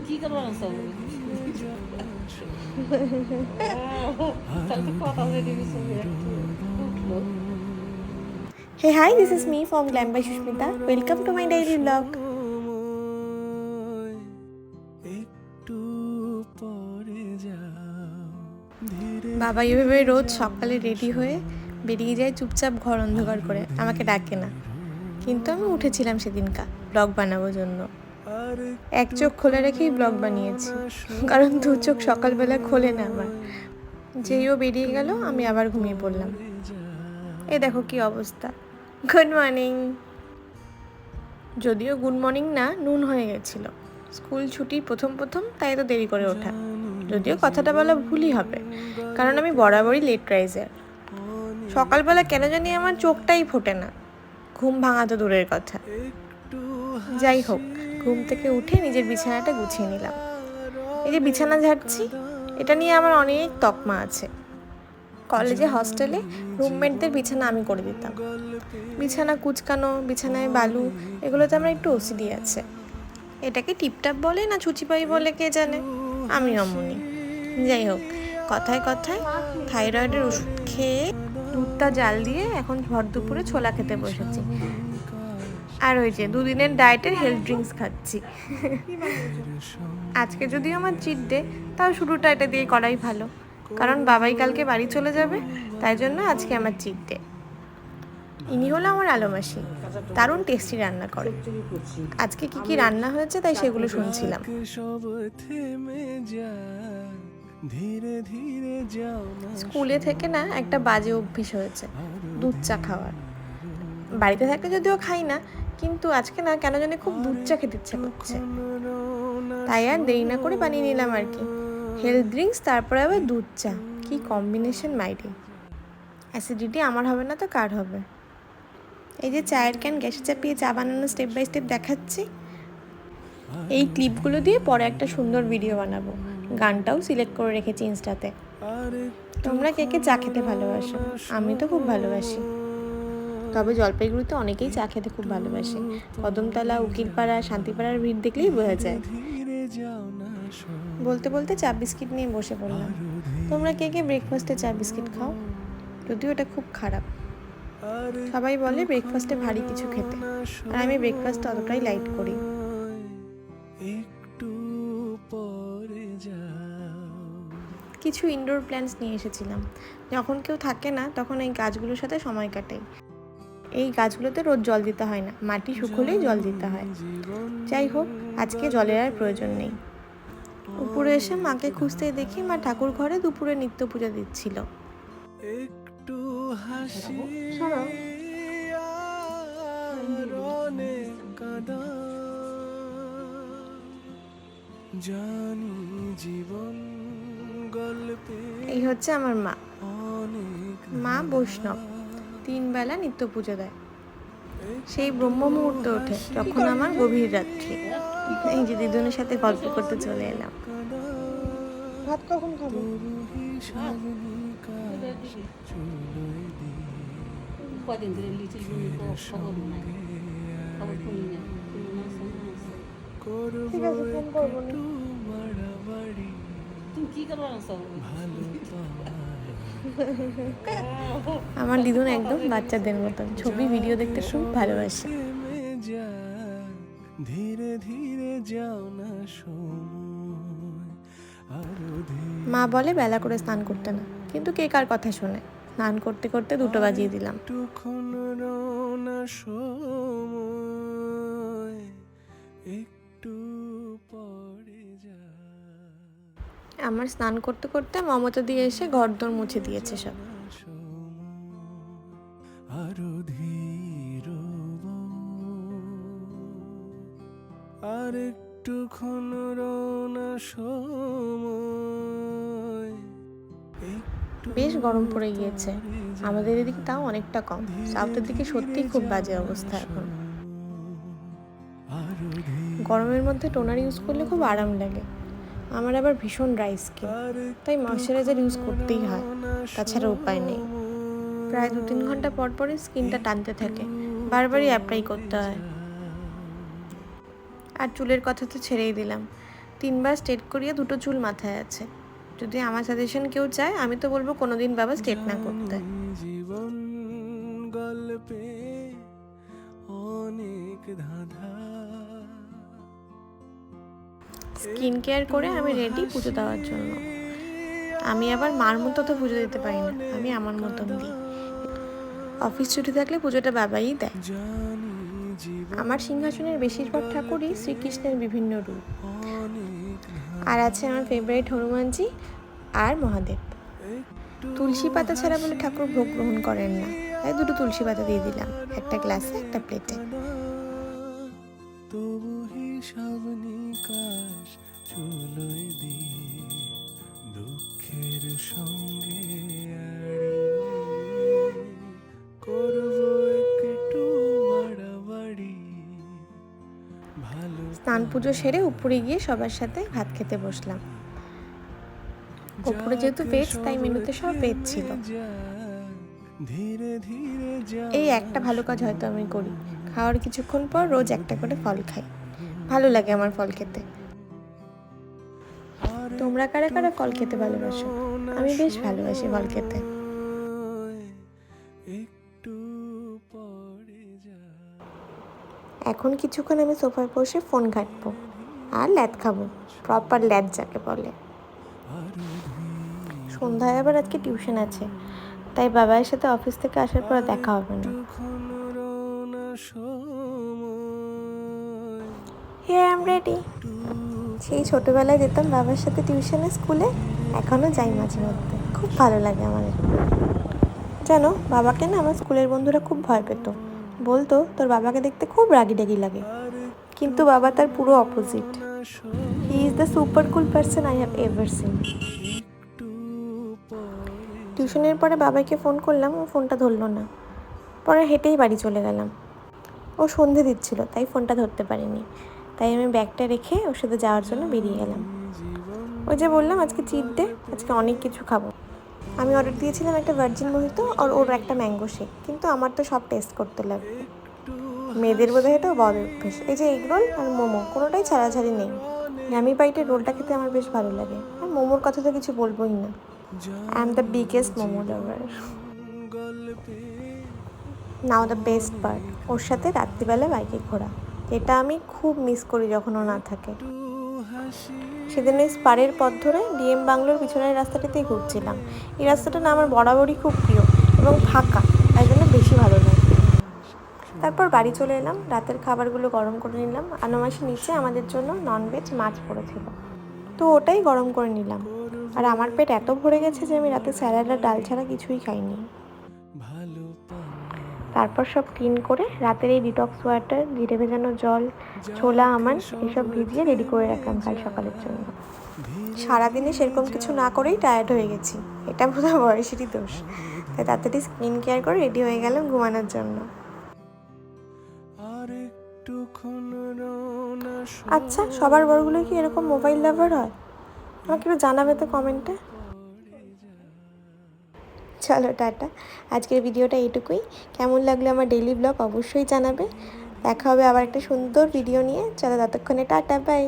কি করবো না সব তাহলে কথা হয়ে দিবি ছবি উঠলো। Hey, hi, this is me from Glam by Shushmita. Welcome to my daily vlog. বাবা এভাবে রোজ সকালে রেডি হয়ে বেরিয়ে যায় চুপচাপ ঘর অন্ধকার করে, আমাকে ডাকে না। কিন্তু আমি উঠেছিলাম সেদিনকা ব্লগ বানানোর জন্য। এক চোখ খোলা রেখেই ব্লগ বানিয়েছি, কারণ দু চোখ সকালবেলা খোলে না আমার। যেই ও বেরিয়ে গেল আমি আবার ঘুমিয়ে পড়লাম। এ দেখো কি অবস্থা। Good morning. যদিও গুড মর্নিং না, নুন হয়ে গেছিলো। স্কুল ছুটি প্রথম তাই তো দেরি করে ওঠা। যদিও কথাটা বলা ভুলই হবে, কারণ আমি বরাবরই লেট রাইজার। সকালবেলা কেন জানি আমার চোখটাই ফোটে না, ঘুম ভাঙা তো দূরের কথা। যাই হোক, ঘুম থেকে উঠে নিজের বিছানাটা গুছিয়ে নিলাম। এই যে বিছানা ঝাড়ছি, এটা নিয়ে আমার অনেক তকমা আছে। কলেজে হস্টেলে রুমমেটদের বিছানা আমি করে দিতাম। বিছানা কুচকানো, বিছানায় বালু, এগুলোতে আমার একটু ওসিডি আছে। এটাকে টিপটাপ বলে না ছুচিপাই বলে কে জানে, আমি অমনি। যাই হোক, কথায় থাইরয়েডের ওষুধ খেয়ে দুধটা জাল দিয়ে এখন ভর দুপুরে ছোলা খেতে বসেছি। আর ওই যে দুদিনের ডায়েটের হেলথ ড্রিঙ্কস খাচ্ছি। আজকে যদিও আমার চিট ডে, তাও শুরুটা এটা দিয়ে করাই ভালো, কারণ বাবাই কালকে বাড়ি চলে যাবে, তাই জন্য আজকে আমার চিট ডে। ইনি হলো আমার আলোমাসি, দারুণ টেস্টি রান্না করে। আজকে কি রান্না হয়েছে তাই সেগুলো শুনছিলাম। স্কুলে থেকে না একটা বাজে অভ্যেস হয়েছে, দুধ চা খাওয়ার। বাড়িতে থাকতে যদিও খাই না, কিন্তু আজকে না কেন জানি খুব দুধ চা খেতে ইচ্ছা করছে। তাই আর দেরি না করে বানিয়ে নিলাম আর কি, হেলথ ড্রিঙ্কস তারপরে আবার দুধ চা। কি কম্বিনেশন মাইরে! অ্যাসিডিটি আমার হবে না তো কার হবে? এই যে চায়ের ক্যান গ্যাসে চাপিয়ে চা বানানো স্টেপ বাই স্টেপ দেখাচ্ছি। এই ক্লিপগুলো দিয়ে পরে একটা সুন্দর ভিডিও বানাবো, গানটাও সিলেক্ট করে রেখেছি ইনস্টাতে। তোমরা কে কে চা খেতে ভালোবাসো? আমি তো খুব ভালোবাসি। তবে জলপাইগুড়িতে অনেকেই চা খেতে খুব ভালোবাসে। কদমতলা, উকিলপাড়া, শান্তিপাড়ার ভিড় দেখলেই বোঝা যায়। বলতে বলতে চা বিস্কিট নিয়ে বসে পড়লাম। তোমরা কে কে ব্রেকফাস্টে চা বিস্কিট খাও? যদিও এটা খুব খারাপ। সবাই বলে ব্রেকফাস্টে ভারী কিছু খেতে, আর আমি ব্রেকফাস্ট অতটাই লাইট করি। কিছু ইনডোর প্ল্যান্টস নিয়ে এসেছিলাম। যখন কেউ থাকে না তখন এই গাছগুলোর সাথে সময় কাটাই। এই গাছগুলোতে রোজ জল দিতে হয় না, মাটি শুকোলেই জল দিতে হয়। যাই হোক, আজকে জলের আর প্রয়োজন নেই। উপরে এসে মাকে খুঁজতেই দেখি মা ঠাকুর ঘরে দুপুরে নিত্য পূজা দিচ্ছিল। একটু হাসি এই হচ্ছে আমার মা বৈষ্ণব, 3 বেলা নিত্য পুজো দেয়। সেই ব্রহ্ম মুহূর্তে ওঠে যখন আমার গভীর রাত্রি। এই যে দিদুনের সাথে গল্প করতে চলে এলাম। ভাত কখন খাবো? কদিন ধরে লিটিল খবর নাই, খবর শুনি না। ঠিক আছে, ফোন করবো না। তুমি কি করবো না সব আমার দিদুন একদম বাচ্চাদের মতন, ছবি ভিডিও দেখতে খুব ভালোবাসে। ধীরে ধীরে যাও না মা বলে বেলা করে স্নান করতে না, কিন্তু কে কার কথা শোনে। স্নান করতে করতে 2টো বাজিয়ে দিলাম। আমার স্নান করতে করতে মমতা দিয়ে এসে ঘরদোর মুছে দিয়েছে সব। আর একটুক্ষণ রওনা সময়। বেশ গরম পড়ে গিয়েছে আমাদের এদিকে, তাও অনেকটা কম। সাউথের দিকে সত্যিই খুব বাজে অবস্থা এখন। গরমের মধ্যে টোনার ইউজ করলে খুব আরাম লাগে। আমার আবার ভীষণ ড্রাই স্কিন, তাই ময়শ্চারাইজার ইউজ করতেই হয়, তাছাড়া উপায় নেই। প্রায় 2-3 ঘন্টা পর পরই স্কিনটা টানতে থাকে, বারবারই অ্যাপ্লাই করতে হয়। আর চুলের কথা তো ছেড়েই দিলাম, 3বার স্ট্রেট করিয়ে 2টো চুল মাথায় আছে। যদি আমার সাজেশন কেউ চায়, আমি তো বলবো কোনোদিন বাবা স্ট্রেট না করতে। জীবন গল্পে অনেক ধাঁধা। স্কিন কেয়ার করে আমি রেডি পুজো দেওয়ার জন্য। আমি আবার মার মতো তো পুজো দিতে পারি না, আমি আমার মতন দিই। অফিস ছুটি থাকলে পুজোটা বাবাই দেয়। আমার সিংহাসনের বেশিরভাগ ঠাকুরই শ্রীকৃষ্ণের বিভিন্ন রূপ, আর আছে আমার ফেভারিট হনুমানজি আর মহাদেব। তুলসী পাতা ছাড়া বলে ঠাকুর ভোগ গ্রহণ করেন না, তাই 2টো তুলসী পাতা দিয়ে দিলাম, একটা গ্লাসে একটা প্লেটে। তবু হিসাব নিকাশ চুলোয় দিয়ে দুঃখের সঙ্গে করব একটু বাড়াবাড়ি। ভালো স্নান পুজো সেরে উপরে গিয়ে সবার সাথে ভাত খেতে বসলাম। উপরে যেহেতু ভেজ, তাই মেনুতে সব ভেজ ছিল। ধীরে ধীরে এই একটা ভালো কাজ হয়তো আমি করি, খাওয়ার কিছুক্ষণ পর রোজ একটা করে ফল খাই। ভালো লাগে আমার ফল খেতে। তোমরা কারা কারা ফল খেতে ভালোবাসো? আমি বেশ ভালোবাসি ফল খেতে। একটু পরে যা। এখন কিছুক্ষণ আমি সোফায় বসে ফোন ঘাঁটবো আর ল্যাদ খাবো, প্রপার ল্যাদ যাকে বলে। সন্ধ্যায় আবার আজকে টিউশন আছে, তাই বাবার সাথে অফিস থেকে আসার পর দেখা হবে না। Here I am ready. সেই ছোটোবেলায় যেতাম বাবার সাথে টিউশনে, স্কুলে, এখনও যাই মাঝে মধ্যে। খুব ভালো লাগে আমার। জানো, বাবাকে না আমার স্কুলের বন্ধুরা খুব ভয় পেত, বলতো তোর বাবাকে দেখতে খুব রাগি ডাগি লাগে। কিন্তু বাবা তার পুরো opposite. He is the super cool person I have ever seen. টিউশনের পরে বাবাকে ফোন করলাম, ও ফোনটা ধরলো না। পরে হেঁটেই বাড়ি চলে গেলাম। ও সন্ধে দিচ্ছিল, তাই ফোনটা ধরতে পারিনি। তাই আমি ব্যাগটা রেখে ওর সাথে যাওয়ার জন্য বেরিয়ে গেলাম। ওই যে বললাম আজকে চিট ডে, আজকে অনেক কিছু খাবো। আমি অর্ডার দিয়েছিলাম একটা ভার্জিন মোহিতো আর ওর একটা ম্যাঙ্গো শেক, কিন্তু আমার তো সব টেস্ট করতে লাগবে। মেয়েদের বোধহয় এটাও বদ অভ্যেস। এই যে এগ রোল আর মোমো, কোনোটাই ছাড়াছাড়ি নেই। আমি বাইটের রোলটা খেতে আমার বেশ ভালো লাগে, আর মোমোর কথা তো কিছু বলবোই না। I am the biggest momo lover. Now the best part, ওর সাথে রাত্রিবেলা বাইকে ঘোরা, এটা আমি খুব মিস করি যখন ও না থাকে। সেদিন ওই স্পারের পথ ধরে ডিএম বাংলোর পিছনের রাস্তাটাতেই ঘুরছিলাম। এই রাস্তাটা না আমার বরাবরই খুব প্রিয় এবং ফাঁকা, তাই জন্য বেশি ভালো লাগে। তারপর বাড়ি চলে এলাম, রাতের খাবারগুলো গরম করে নিলাম। আনামাসি নিচে আমাদের জন্য ননভেজ মাছ পড়েছিল, তো ওটাই গরম করে নিলাম। আর আমার পেট এত ভরে গেছে যে আমি রাতে স্যালাড আর ডাল ছাড়া কিছুই খাইনি। তারপর সব ক্লিন করে রাতের এই ডিটক্স ওয়াটার, জিরে ভেজানো জল, ছোলা আমার এসব ভিজিয়ে রেডি করে রাখলাম কাল সকালের জন্য। সারাদিনে সেরকম কিছু না করেই টায়ার্ড হয়ে গেছি, এটা বোধহয় বয়সেরই দোষ। তাই তাড়াতাড়ি স্কিন কেয়ার করে রেডি হয়ে গেলাম ঘুমানোর জন্য। আচ্ছা, সবার বড়গুলো কি এরকম মোবাইল লাভার হয়? আমাকে একটু জানাবে তো কমেন্টে। চলো টাটা, আজকের ভিডিওটা এইটুকুই। কেমন লাগলো আমার ডেইলি ব্লগ অবশ্যই জানাবে। দেখা হবে আবার একটা সুন্দর ভিডিও নিয়ে। চলো ততক্ষণে টাটা, বাই।